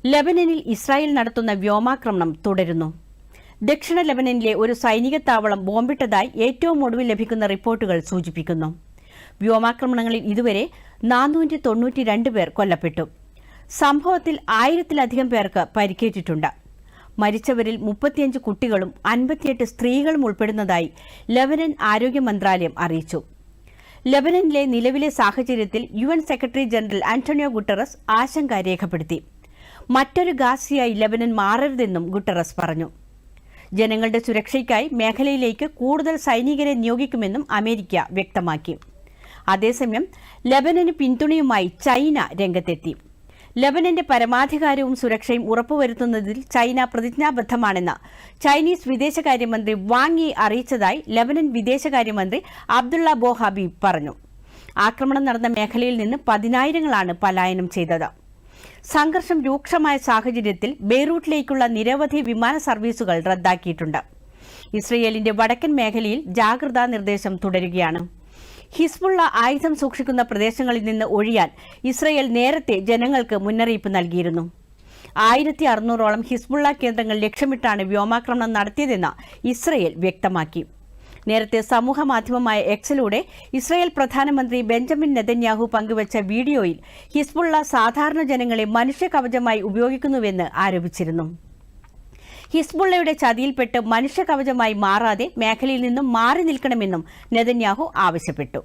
ലെബനനിൽ Israel നടത്തുന്ന വ്യോമാക്രമണം തുടരുന്നു. ദക്ഷിണ ലെബനനിലെ ഒരു സൈനിക താവളം ബോംബിട്ടതായി ഏറ്റവും ഒടുവിൽ ലഭിക്കുന്ന റിപ്പോർട്ടുകൾ സൂചിപ്പിക്കുന്നു. വ്യോമാക്രമണങ്ങളിൽ ഇതുവരെ 492 പേർ കൊല്ലപ്പെട്ടു. സംഭവത്തിൽ 1000-ലധികം പേർക്ക് പരിക്കേറ്റിട്ടുണ്ട്. മരിച്ചവരിൽ 35 കുട്ടികളും 58 സ്ത്രീകളും ഉൾപ്പെടുന്നതായി ലെബനൻ ആരോഗ്യ മന്ത്രാലയം അറിയിച്ചു. ലെബനനിലെ നിലവിലെ സാഹചര്യത്തിൽ UN secretary general Antonio Guterres ആശങ്ക രേഖപ്പെടുത്തി. മറ്റൊരു ഗാസയായി ലെബനൻ മാറരുതെന്നും ഗുട്ടറസ് പറഞ്ഞു. ജനങ്ങളുടെ സുരക്ഷയ്ക്കായി മേഖലയിലേക്ക് കൂടുതൽ സൈനികരെ നിയോഗിക്കുമെന്നും അമേരിക്ക വ്യക്തമാക്കി. അതേസമയം ലെബനന് പിന്തുണയുമായി ചൈന രംഗത്തെത്തി. ലെബനന്റെ പരമാധികാരവും സുരക്ഷയും ഉറപ്പുവരുത്തുന്നതിൽ ചൈന പ്രതിജ്ഞാബദ്ധമാണെന്ന് ചൈനീസ് വിദേശകാര്യമന്ത്രി വാങ് യി അറിയിച്ചതായി ലെബനൻ വിദേശകാര്യമന്ത്രി അബ്ദുള്ള ബോ ഹബീബ് പറഞ്ഞു. ആക്രമണം നടന്ന മേഖലയിൽ നിന്ന് 10,000-ങ്ങളാണ് പലായനം ചെയ്തത്. സംഘർഷം രൂക്ഷമായ സാഹചര്യത്തിൽ ബെയ്റൂട്ടിലേക്കുള്ള നിരവധി വിമാന സർവീസുകൾ റദ്ദാക്കിയിട്ടുണ്ട്. ഇസ്രയേലിന്റെ വടക്കൻ മേഖലയിൽ ജാഗ്രതാ നിർദ്ദേശം തുടരുകയാണ്. ഹിസ്ബുള്ള ആയുധം സൂക്ഷിക്കുന്ന പ്രദേശങ്ങളിൽ നിന്ന് ഒഴിയാൻ ഇസ്രയേൽ നേരത്തെ ജനങ്ങൾക്ക് മുന്നറിയിപ്പ് നൽകിയിരുന്നു. 1600-ഓളം ഹിസ്ബുള്ള കേന്ദ്രങ്ങൾ ലക്ഷ്യമിട്ടാണ് വ്യോമാക്രമണം നടത്തിയതെന്ന് ഇസ്രയേൽ വ്യക്തമാക്കി. നേരത്തെ സമൂഹമാധ്യമമായ എക്സിലൂടെ ഇസ്രായേൽ പ്രധാനമന്ത്രി ബെഞ്ചമിൻ നെതന്യാഹു പങ്കുവച്ച വീഡിയോയിൽ ഹിസ്ബുള്ള സാധാരണ ജനങ്ങളെ മനുഷ്യകവചമായി ഉപയോഗിക്കുന്നുവെന്ന് ആരോപിച്ചിരുന്നു. ഹിസ്ബുള്ളയുടെ ചതിയിൽപ്പെട്ട് മനുഷ്യകവചമായി മാറാതെ മേഖലയിൽ നിന്നും മാറി നിൽക്കണമെന്നും നെതന്യാഹു ആവശ്യപ്പെട്ടു.